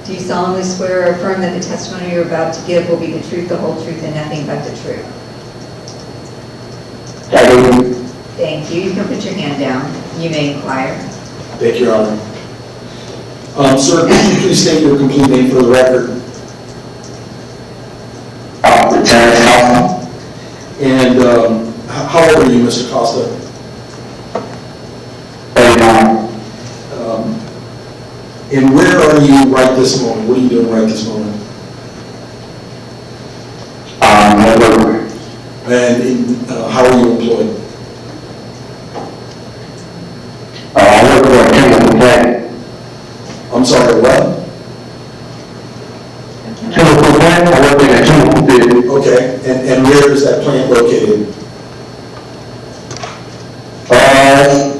Do you solemnly swear or affirm that the testimony you're about to give will be the truth, the whole truth, and nothing but the truth? I do. Thank you. You can put your hand down. You may inquire. Thank you, Your Honor. Sir, could you please state your complete name for the record? Lieutenant Costa. And how old are you, Mr. Costa? 39. And where are you right this moment? What are you doing right this moment? At work. And how are you employed? I work for a chemical plant. I'm sorry, what? Chemical plant? I work in a chemical field. Okay, and where is that plant located?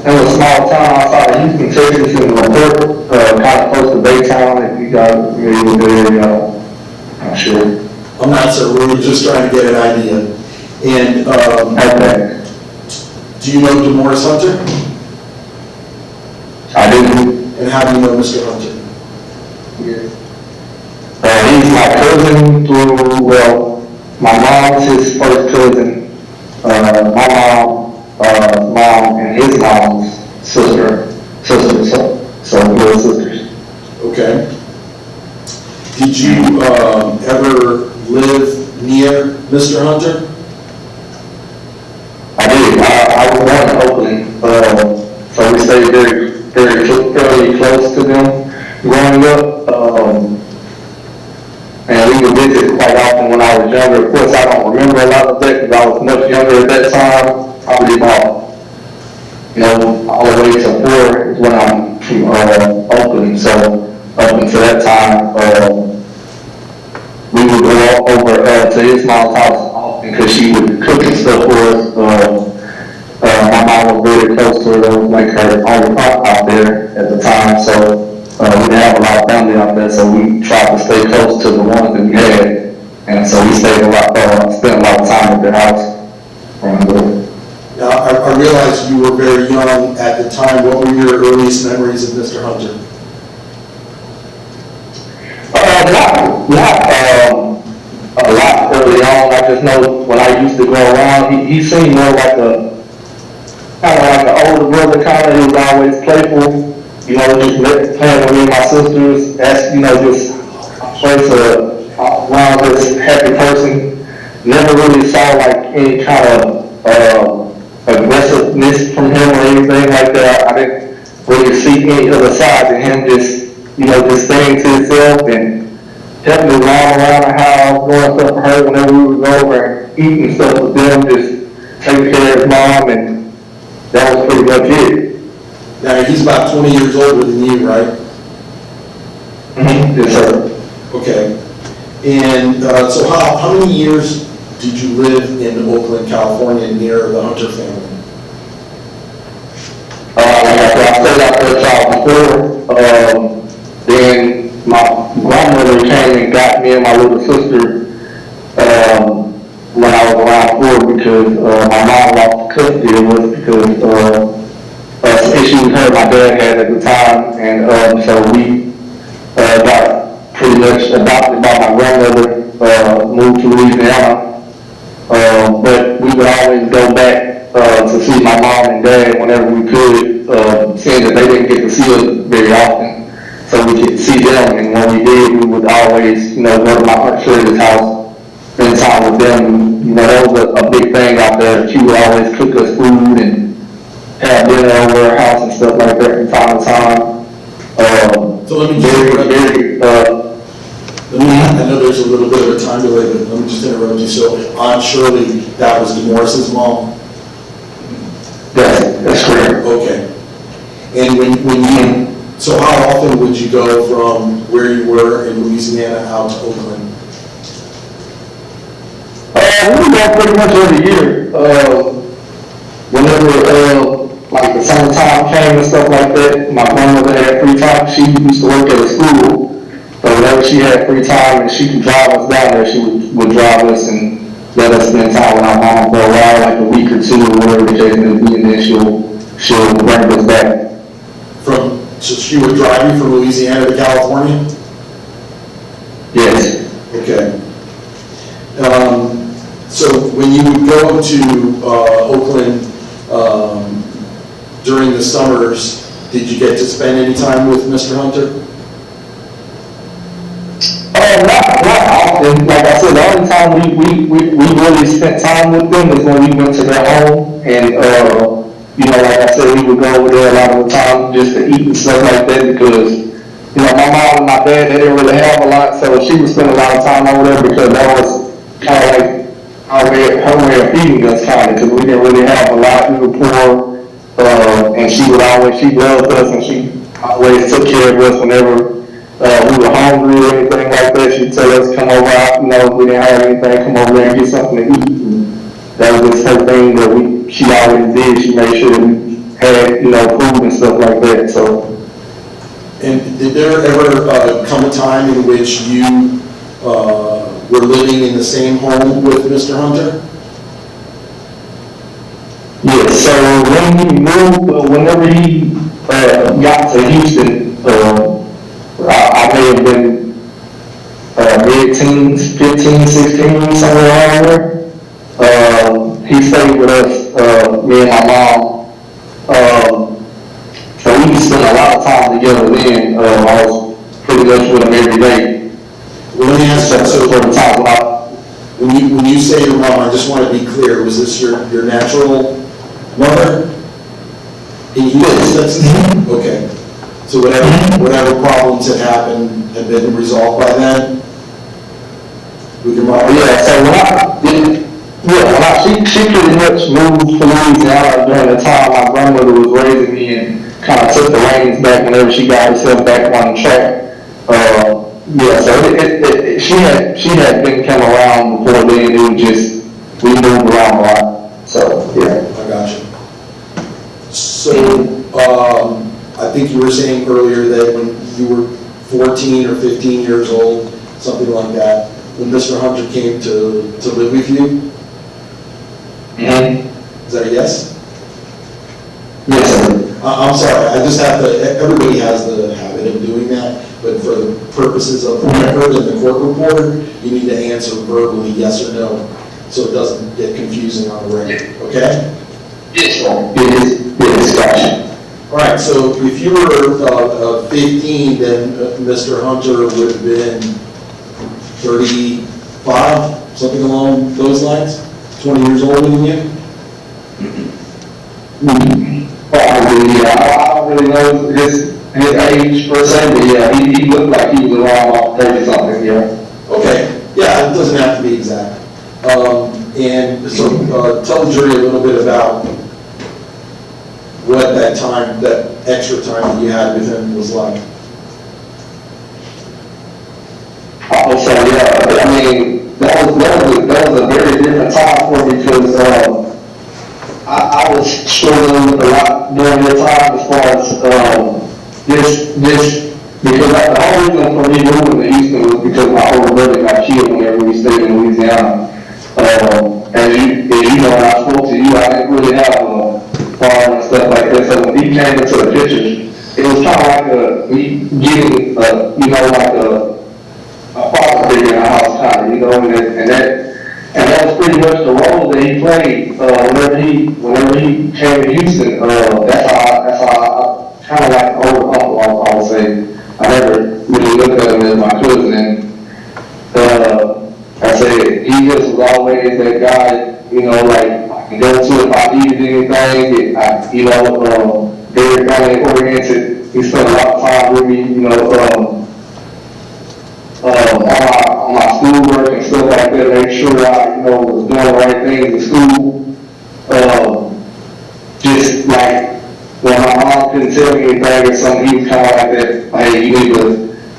It was a small town outside of Houston, Texas, in the port, kind of close to Baytown, if you guys familiar with the area, I'm sure. I'm not, sir. We were just trying to get an idea. And Okay. do you know Demorris Hunter? I do. And how do you know Mr. Hunter? He's my cousin through, well, my mom's his first cousin. My mom and his mom's sister, so we're sisters. Okay. Did you ever live near Mr. Hunter? I did. I was born in Oakland, so we stayed fairly close to them growing up. And we would visit quite often when I was younger. Of course, I don't remember a lot of that because I was much younger at that time. Probably about, all the way to 4 is when I'm from Oakland. So up until that time, we would go over to his mom's house often because she would cook and stuff for us. My mom was very close to her. That was like her only pop out there at the time. So we didn't have a lot of family out there, so we tried to stay close to the ones that we had. And so we stayed spent a lot of time at their house. Now, I realize you were very young at the time. What were your earliest memories of Mr. Hunter? Not a lot early on. I just know when I used to go around, he seemed more like an older brother kind of. He was always playful, just playing with me and my sisters. Just around this happy person. Never really saw like any kind of aggressiveness from him or anything like that. I didn't really see any other side to him. Just staying to himself and helping his mom around the house, doing stuff for her whenever we would go over and eating stuff with them, just taking care of his mom, and that was pretty much it. Now, he's about 20 years older than you, right? Mm-hmm. Yes, sir. Okay. And so how many years did you live in Oakland, California, near the Hunter family? I stayed out there a child before. Then my grandmother came and got me and my little sister when I was around 4 because my mom lost custody of us because some issues her and my dad had at the time, and so we got pretty much adopted by my grandmother, moved to Louisiana, but we would always go back to see my mom and dad whenever we could, seeing that they didn't get to see us very often. So we could see them, and when we did, we would always, go to my Aunt Shirley's house, spend time with them. That was a big thing out there. She would always cook us food and have dinner over her house and stuff like that from time to time. So let me just I know there's a little bit of a time delay, but let me just interrupt you. So Aunt Shirley, that was Demorris' mom? That's correct. Okay. And so how often would you go from where you were in Louisiana out to Oakland? We would go pretty much every year. Whenever like the summertime came and stuff like that, my grandmother had free time. She used to work at a school, so whenever she had free time and she could drive us down there, she would drive us and let us spend time with our mom for a while, like a week or two or whatever the case may be, and then she'll bring us back. So she would drive you from Louisiana to California? Yes. Okay. So when you would go to Oakland during the summers, did you get to spend any time with Mr. Hunter? Not often. Like I said, the only time we really spent time with them is when we went to their home, and you know, like I said, we would go over there a lot of the time just to eat and stuff like that, because you know, my mom and my dad, they didn't really have a lot, so she would spend a lot of time over there because that was kind of like her way of feeding us, kind of, because we didn't really have a lot. We were poor, and she loved us, and she always took care of us whenever we were hungry or anything like that. She'd tell us, come over out, you know, if we didn't have anything, come over there and get something to eat. And that was just her thing that she always did. She made sure that we had, you know, food and stuff like that, so. And did there ever come a time in which you were living in the same home with Mr. Hunter? Yes, so when he moved, whenever he got to Houston, I may have been mid-teens, 15, 16, somewhere around there. He stayed with us, me and my mom. So we spent a lot of time together then. I was pretty much with him every day. Well, let me ask you, so for the time when you say your mom, I just want to be clear, was this your natural mother? In Houston, Texas? Okay. So whatever problems had happened had been resolved by then? With your mom? Yeah, so she pretty much moved to Louisiana during the time my grandmother was raising me and kind of took the reins back whenever she got herself back on track. Yeah, so she had been come around before then. It was just, we moved around a lot. So, yeah. I got you. So, I think you were saying earlier that when you were 14 or 15 years old, something like that, when Mr. Hunter came to live with you? Mm-hmm. Is that a yes? Yes, sir. I'm sorry, I just have to, everybody has the habit of doing that, but for the purposes of the record and the court reporter, you need to answer verbally yes or no, so it doesn't get confusing on the record, okay? Yes, sir. Yes, gotcha. All right, so if you were 15, then Mr. Hunter would have been 35, something along those lines? 20 years older than you? Probably, yeah. I don't really know his age per se, but yeah, he looked like he was around about 30 something, yeah. Okay, yeah, it doesn't have to be exact. And so tell the jury a little bit about what that time, that extra time that you had with him was like. So yeah, I mean, that was a very different time for me because I was struggling a lot during that time as far as this because the whole reason for me moving to Houston was because my older brother got killed whenever we stayed in Louisiana. As you know, when I spoke to you, I didn't really have a farm and stuff like that. So when he came into the picture, it was kind of like me getting like a father figure in the house, kind of, you know, and that was pretty much the role that he played whenever he came to Houston. That's how I kind of like older uncle, I would say. I never really looked at him as my cousin. And I said he just was always that guy, you know, like I can go to if I needed anything. Very family oriented. He spent a lot of time with me, you know. On my schoolwork and stuff like that, make sure I, you know, was doing the right things in school. Just like when my mom couldn't tell me anything or something, he was kind of like that, hey, you need to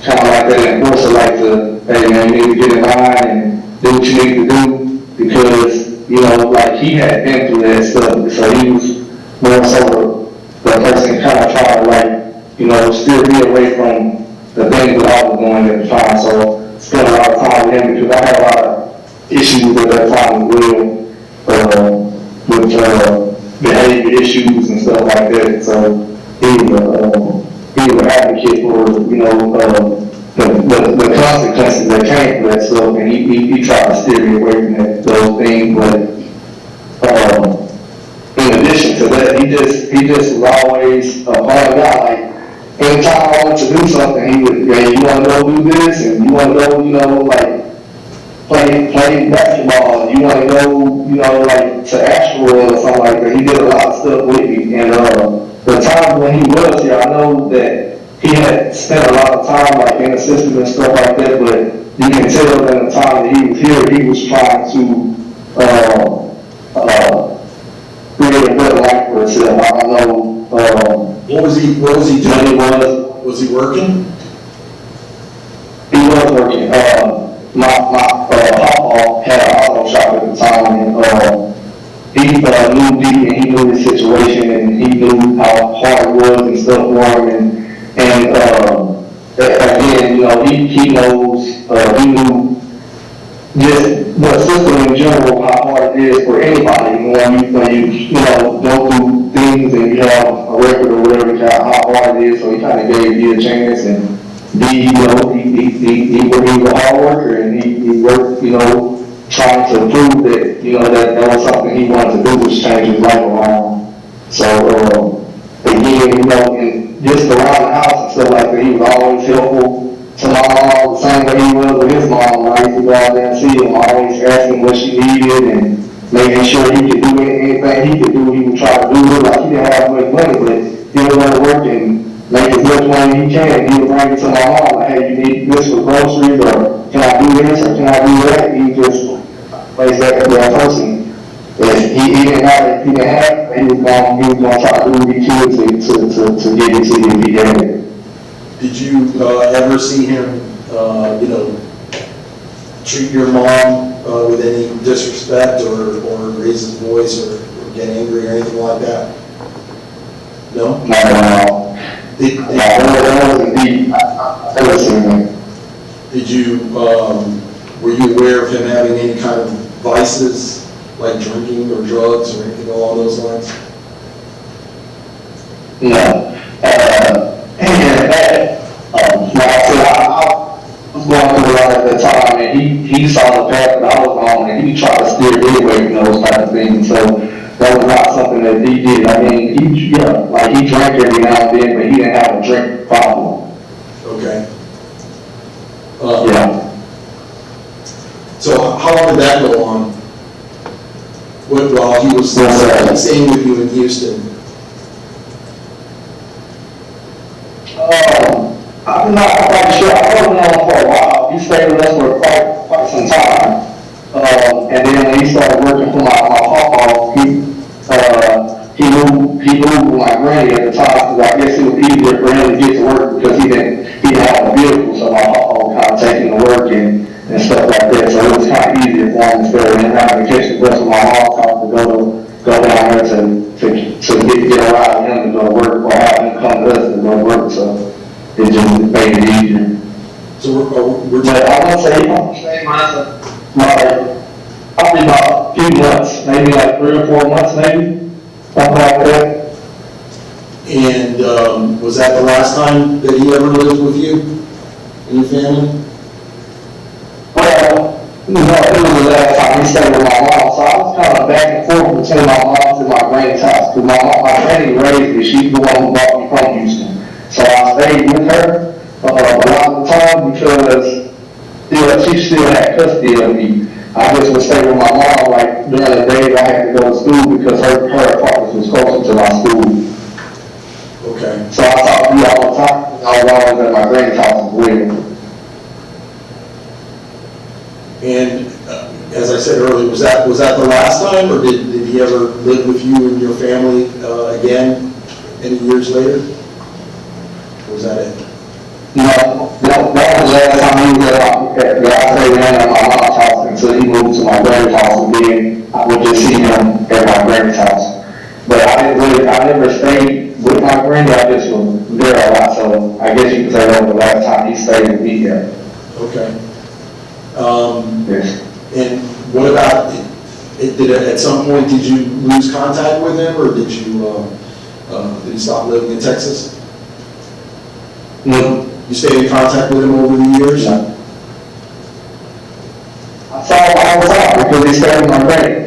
kind of like that enforcer, like to, hey man, you need to get in line and do what you need to do, because, you know, like he had been through that stuff, so he was more so the person kind of trying to like, you know, still be away from the things that I was doing at the time. So spent a lot of time with him because I had a lot of issues at that time as well, with behavior issues and stuff like that. So he was an advocate for, the consequences that came from that stuff, and he tried to steer me away from those things, but, in addition to that, he just was always a hard guy. Like, anytime I wanted to do something, he would, you want to go do this, and you want to go, like, play basketball, you want to go, like, to Asheville or something like that. He did a lot of stuff with me, and the time when he was here, I know that he had spent a lot of time, like, in the system and stuff like that, but you can tell that the time that he was here, he was trying to create a better life for himself. I know. What was he doing? Was he working? He was working. My papa had an auto shop at the time, and he knew Dee, and he knew his situation, and he knew how hard it was and stuff for him, and again, he knows, he knew just the system in general, how hard it is for anybody when you go through things and you have a record or whatever, how hard it is. So he kind of gave you a chance, and he was a hard worker, and he worked, trying to prove that, that was something he wanted to do, was change his life around. So, again, and just around the house and stuff like that, he was always helpful to my mom, the same way he was with his mom. When I used to go out there and see him, always asking what she needed and making sure he could do anything he could do. He would try to do it. Like, he didn't have much money, but he would want to work and make as much money he can. He would bring it to my mom, like, hey, you need this for groceries, or can I do this, or can I do that? He just plays that person. He didn't have it. He didn't have it. He was going to try to do what he could to get it to you if he had it. Did you ever see him, treat your mom with any disrespect or raise his voice or get angry or anything like that? No? Not at all. Did you, were you aware of him having any kind of vices, like drinking or drugs or anything along those lines? No. Like I said, I was going through a lot at that time, and he saw the path that I was on, and he tried to steer me away from those type of things. So that was not something that he did. I mean, he drank every now and then, but he didn't have a drink problem. Okay. Yeah. So how long did that go on? While he was staying with you in Houston? I'm not quite sure. I worked with him for a while. He stayed with us for quite some time. And then when he started working for my papa, he moved with my granny at the time, because I guess it was easier for him to get to work because he didn't have a vehicle, so my papa was kind of taking to work and stuff like that. So it was kind of easier for him instead of him having to catch the bus with my mom's house to go down there to get a ride with him to go to work, or have him come to us to go to work. So it just made it easier. So we're But I would say, probably about a few months, maybe like 3 or 4 months, maybe, something like that. And was that the last time that he ever lived with you and your family? Well, no, it was the last time he stayed with my mom, so I was kind of back and forth between my mom's and my granny's house, because my granny raised me. She's the one who brought me from Houston. So I stayed with her a lot of the time because she still had custody of me. I just would stay with my mom, like, during the days I had to go to school because her apartment was closer to my school. Okay. So I talked to you all the time. I was always at my granny's house as well. And as I said earlier, was that the last time, or did he ever live with you and your family again any years later? Or was that it? No, that was the last time he was at my mom's house until he moved to my granny's house, and then I would just see him at my granny's house. But I never stayed with my granny. I just was there a lot, so I guess you could say that was the last time he stayed with me here. Okay. Yes. And what about, at some point, did you lose contact with him, or did you stop living in Texas? No. You stayed in contact with him over the years? No. I saw him all the time because he stayed in my grade.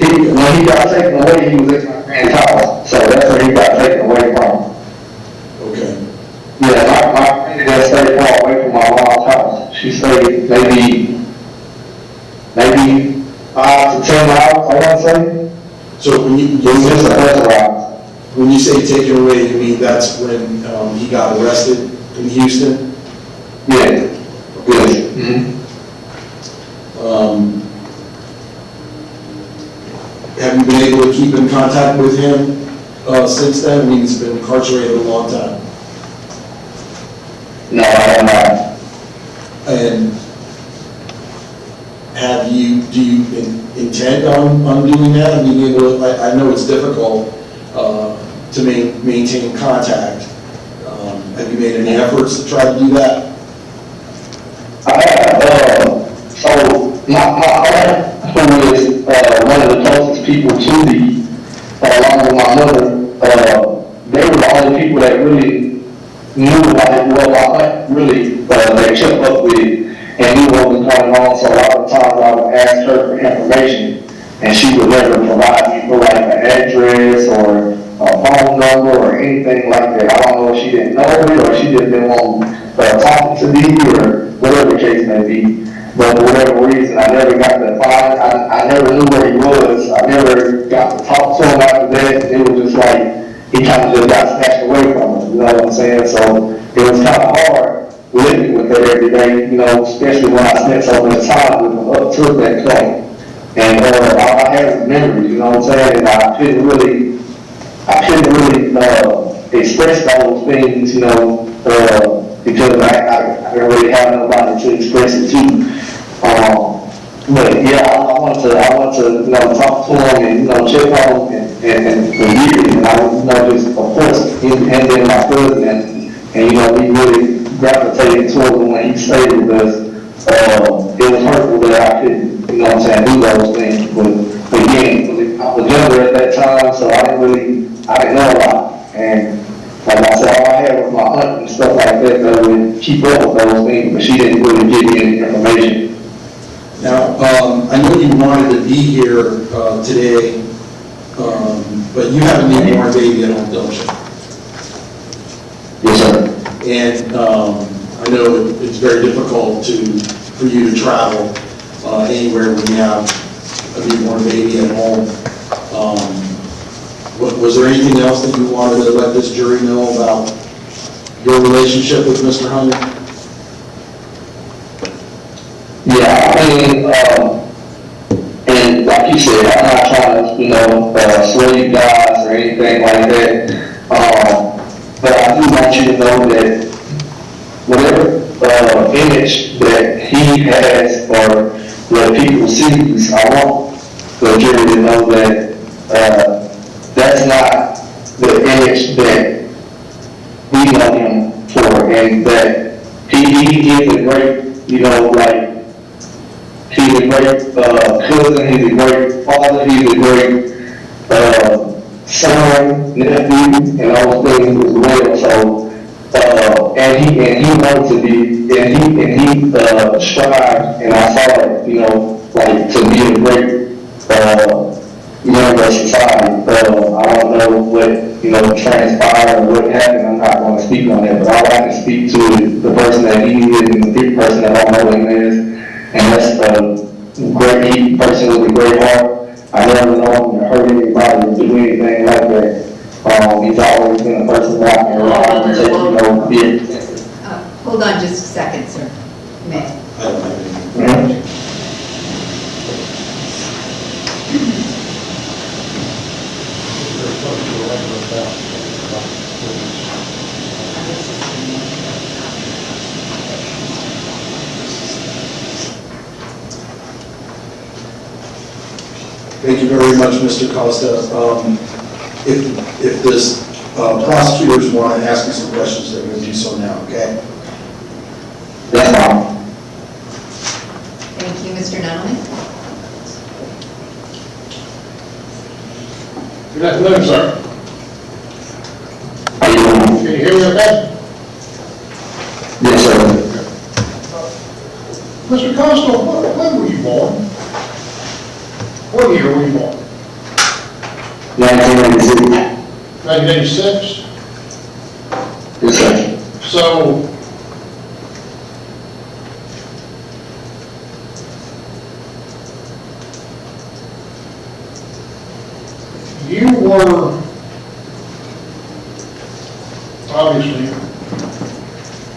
When he got taken away, he was at my grand's house, so that's where he got taken away from. Okay. Yeah, my granny didn't stay far away from my mom's house. She stayed maybe 5 to 10 miles, I want to say. So when It was just a bus ride. when you say taken away, you mean that's when he got arrested in Houston? Yeah. Yes. Mm-hmm. Have you been able to keep in contact with him since then? I mean, he's been incarcerated a long time. No, I am not. And do you intend on doing that? I mean, I know it's difficult to maintain contact. Have you made any efforts to try to do that? I have, so my aunt, who is one of the closest people to me, along with my mother, they were the only people that really knew about it. Well, my aunt really, they kept up with it and knew what was going on, so a lot of times I would ask her for information, and she would never provide me for like an address or a phone number or anything like that. I don't know if she didn't know me or she just didn't want talking to me or whatever the case may be. But for whatever reason, I never got to find, I never knew where he was. I never got to talk to him after that. It was just like, he kind of just got snatched away from us, you know what I'm saying? So it was kind of hard living with her every day, you know, especially when I spent so much time with him up to that point. And all I had was memories, you know what I'm saying? And I couldn't really express those things, you know, because I didn't really have nobody to express it to. But yeah, I want to, you know, talk to him and, you know, check on him and for years, and I, you know, just, of course, him and then my cousin, and, you know, we really gravitated toward him when he stayed with us. It was hurtful that I couldn't, you know what I'm saying, do those things, but again, I was younger at that time, so I didn't know a lot, and like I said, all I had was my aunt and stuff like that that would keep up with those things, but she didn't really give me any information. Now, I know you wanted to be here today, but you have a newborn baby at home, don't you? Yes, sir. And I know it's very difficult for you to travel anywhere when you have a newborn baby at home. Was there anything else that you wanted to let this jury know about your relationship with Mr. Hunter? Yeah, I mean, and like you said, I'm not trying to, you know, sway you guys or anything like that. But I do want you to know that whatever image that he has or what people see, I want the jury to know that that's not the image that we know him for, and that he is a great, you know, like, he's a great cousin, he's a great father, he's a great son, nephew, and all those things as well. So, and he wanted to be, and he strived, and I saw it, you know, like, to be a great member of society. I don't know what, you know, transpired or what happened. I'm not going to speak on that, but all I can speak to is the person that he is and the person that I know him as. And that's a great person with a great heart. I never know him to hurt anybody or do anything like that. He's always been a person that I can rely on to, you know, be. Hold on just a second, sir. May. I don't have anything. Thank you very much, Mr. Costa. If this prosecutors want to ask you some questions, they're going to do so now, okay? Yes, ma'am. Thank you, Mr. Nunnally. Good afternoon, sir. How you doing? Can you hear me okay? Mr. Costello, when were you born? What year were you born? 1986. 1986? Yes, sir. So, you were, obviously,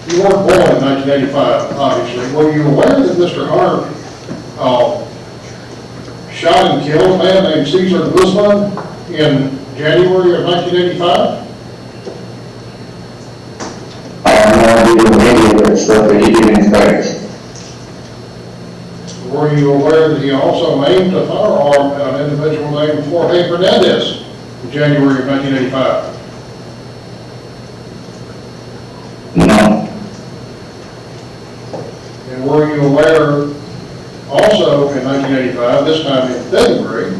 you weren't born in 1985, obviously. Were you aware that Mr. Hunter shot and killed a man named Cesar Guzman in January of 1985? I have no idea what any of that stuff that he did in his past. Were you aware that he also aimed a firearm at an individual named Jorge Fernandez in January of 1985? No. And were you aware also in 1985, this time in February,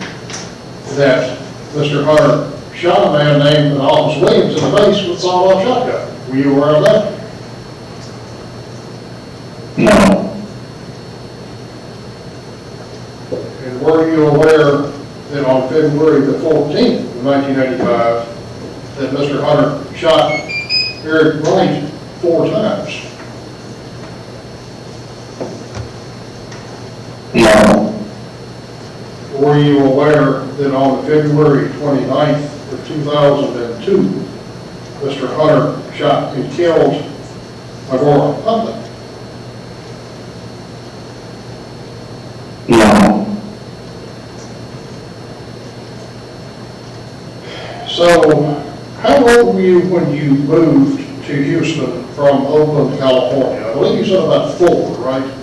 that Mr. Hunter shot a man named Alphonse Williams in the face with a sawed-off shotgun? Were you aware of that? No. And were you aware that on February the 14th of 1985, that Mr. Hunter shot Eric Wright 4 times? No. Were you aware that on February 29th of 2002, Mr. Hunter shot and killed Agora Public? No. So, how old were you when you moved to Houston from Oakland, California? I believe you said about 4, right?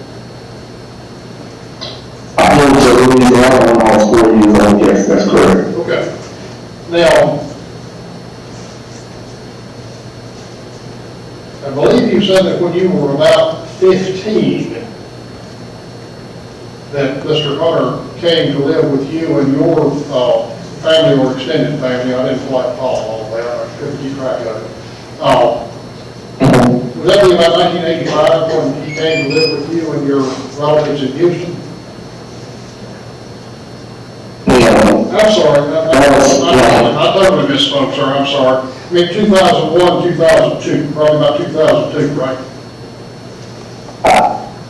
I moved to Louisiana when I was 4 years old, yes, that's correct. Okay. Now, I believe you said that when you were about 15, that Mr. Hunter came to live with you and your family or extended family. I didn't quite follow all of that. I couldn't keep track of it. Was that about 1985 when he came to live with you and your relatives in Houston? No. I'm sorry. I totally misspoke, sir. I'm sorry. I mean, 2001, 2002, probably about 2002, right?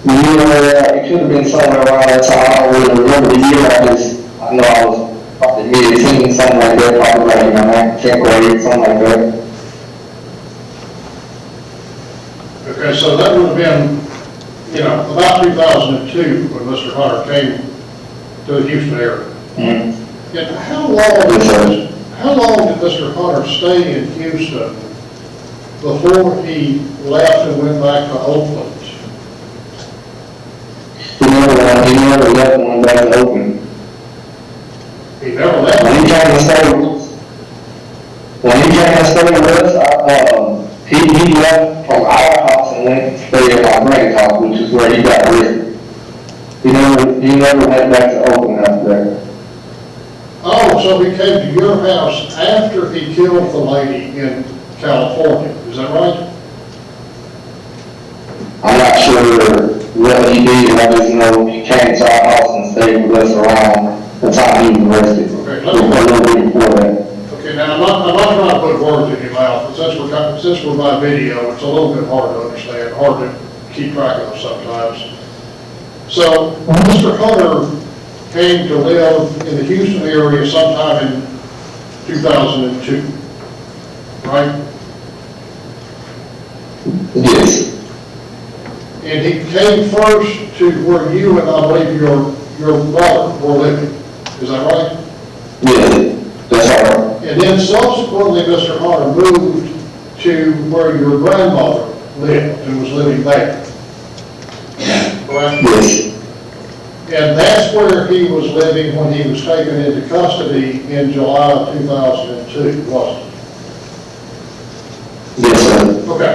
It could have been somewhere around that time. I don't really remember the year. I know I was probably mid-teen, something like that, probably like in my 10th grade, something like that. Okay, so that would have been, about 2002 when Mr. Hunter came to the Houston area. Mm-hmm. And how long did Mr. Hunter stay in Houston before he left and went back to Oakland? He never left and went back to Oakland. He never left. When he came to stay with us, he left from our house and went to stay at my granny's house, which is where he got arrested. He never went back to Oakland after that. Oh, so he came to your house after he killed the lady in California, is that right? I'm not sure what he did. I just know he came to our house and stayed with us around the time he was arrested. Okay, a little bit before that. Okay, now I'm not trying to put words in your mouth, but since we're by video, it's a little bit hard to understand, hard to keep track of sometimes. So, Mr. Hunter came to live in the Houston area sometime in 2002, right? Yes. And he came first to where you and I believe your brother were living, is that right? Yes, that's all right. And then subsequently, Mr. Hunter moved to where your grandmother lived and was living there. Correct? Yes. And that's where he was living when he was taken into custody in July of 2002, wasn't it? Yes, sir. Okay.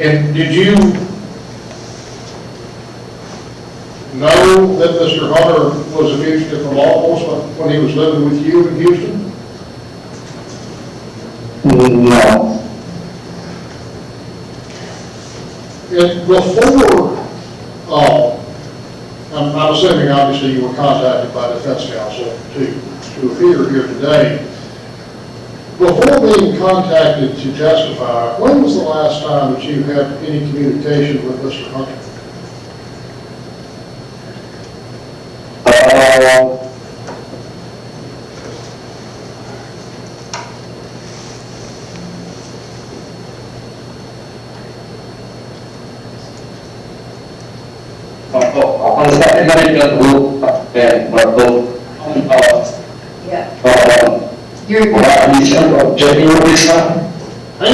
And did you know that Mr. Hunter was a fugitive from law enforcement when he was living with you in Houston? No. And before I'm assuming obviously you were contacted by defense counsel to appear here today. Before being contacted to testify, when was the last time that you had any communication with Mr. Hunter? January time. Hang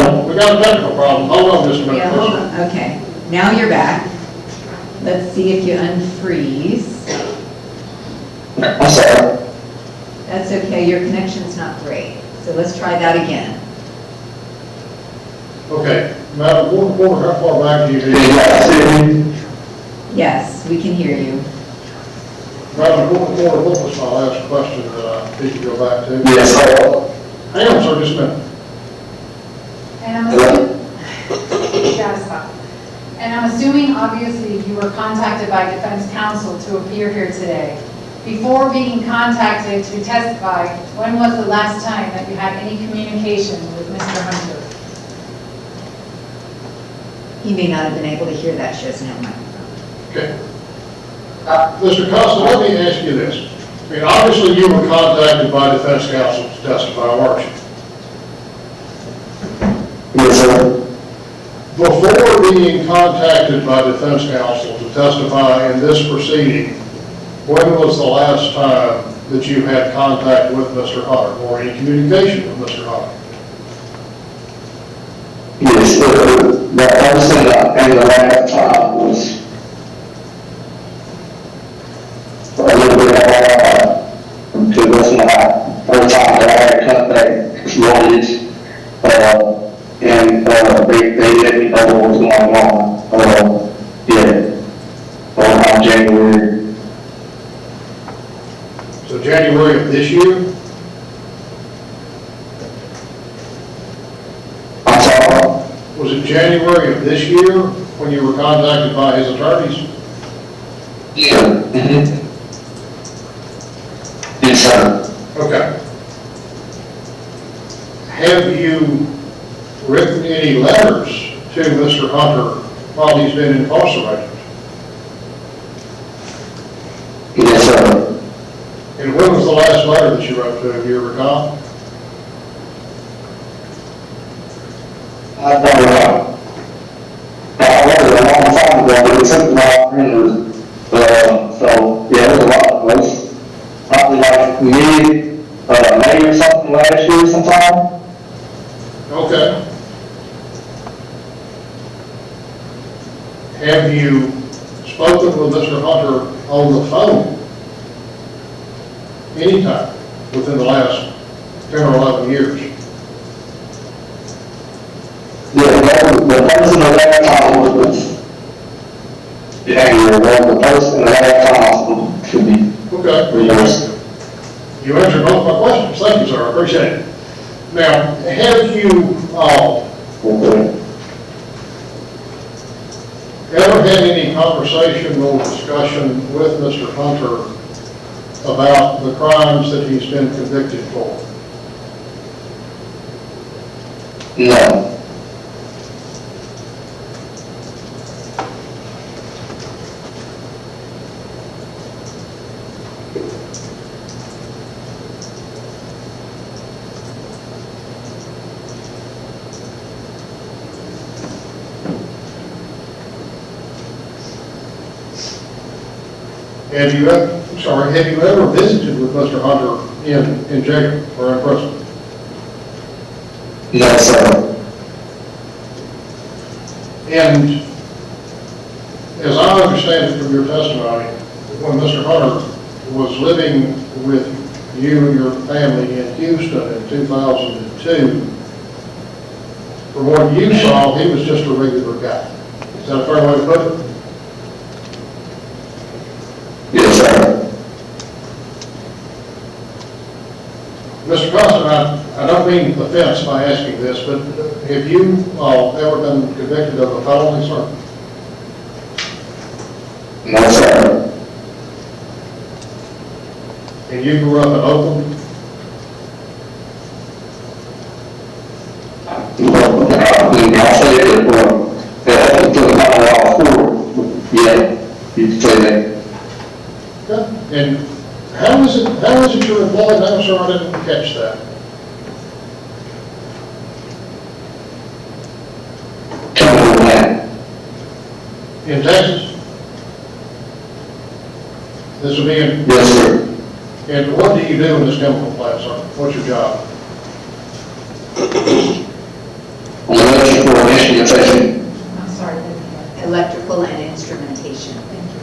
on, we got a technical problem. Hold on just a minute. Yeah, hold on. Okay, now you're back. Let's see if you unfreeze. I'm sorry. That's okay, your connection's not great. So let's try that again. Okay, Madam Porter, how far back do you need? Yes, we can hear you. Madam Porter, what was my last question that I need to go back to? Yes, sir. Hang on, sir, just a minute. And I'm assuming, obviously, you were contacted by defense counsel to appear here today. Before being contacted to testify, when was the last time that you had any communication with Mr. Hunter? He may not have been able to hear that, she doesn't have a microphone. Okay. Mr. Costa, let me ask you this. I mean, obviously you were contacted by defense counsel to testify, weren't you? Yes, sir. Before being contacted by defense counsel to testify in this proceeding, when was the last time that you had contact with Mr. Hunter or any communication with Mr. Hunter? Yes, the person and the last time was a little bit because that's my first time that I had contact with lawyers, and they let me know what was going on. Around January. So January of this year? I'm sorry. Was it January of this year when you were contacted by his attorneys? Yeah. Mm-hmm. Yes, sir. Okay. Have you written any letters to Mr. Hunter while he's been incarcerated? Yes, sir. And when was the last letter that you wrote to him, do you recall? I don't know. I wrote it a long time ago, but it took a while. So, yeah, it was a lot. It was probably like May or something last year sometime. Okay. Have you spoken with Mr. Hunter on the phone anytime within the last 10 or 11 years? Yeah, the person the last time was January. The person the last time should be Okay. 3 years. You answered both my questions. Thank you, sir. I appreciate it. Now, have you Okay. ever had any conversation or discussion with Mr. Hunter about the crimes that he's been convicted for? No. Have you ever visited with Mr. Hunter in jail or in prison? No, sir. And as I understand it from your testimony, when Mr. Hunter was living with you and your family in Houston in 2002, from what you saw, he was just a regular guy. Is that a fair way to put it? Yes, sir. Mr. Costa, I don't mean offense by asking this, but have you ever been convicted of a felony, sir? No, sir. And you grew up in Oakland? I'll say that, up until about 4, yeah, you can say that. Yeah. And how is it you're employed now, sir? I didn't catch that. Chemical plant. In Texas? This will be in, Yes, sir. and what do you do in this chemical plant, sir? What's your job? Electrical and instrumentation. I'm sorry, I didn't hear that. Electrical and instrumentation. Thank you.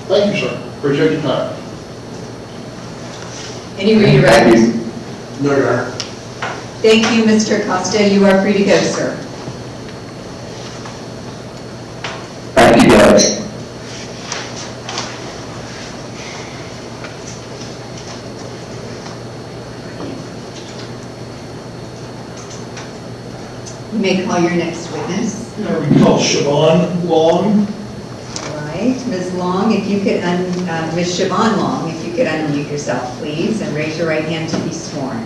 Thank you, sir. Appreciate your time. Any Thank redirects? you. No, Your Honor. Thank you, Mr. Costa. You are free to go, sir. Thank you, guys. You may call your next witness. I recall Siobhan Long. All right, Ms. Long, if you could, Ms. Siobhan Long, if you could unmute yourself, please, and raise your right hand to be sworn.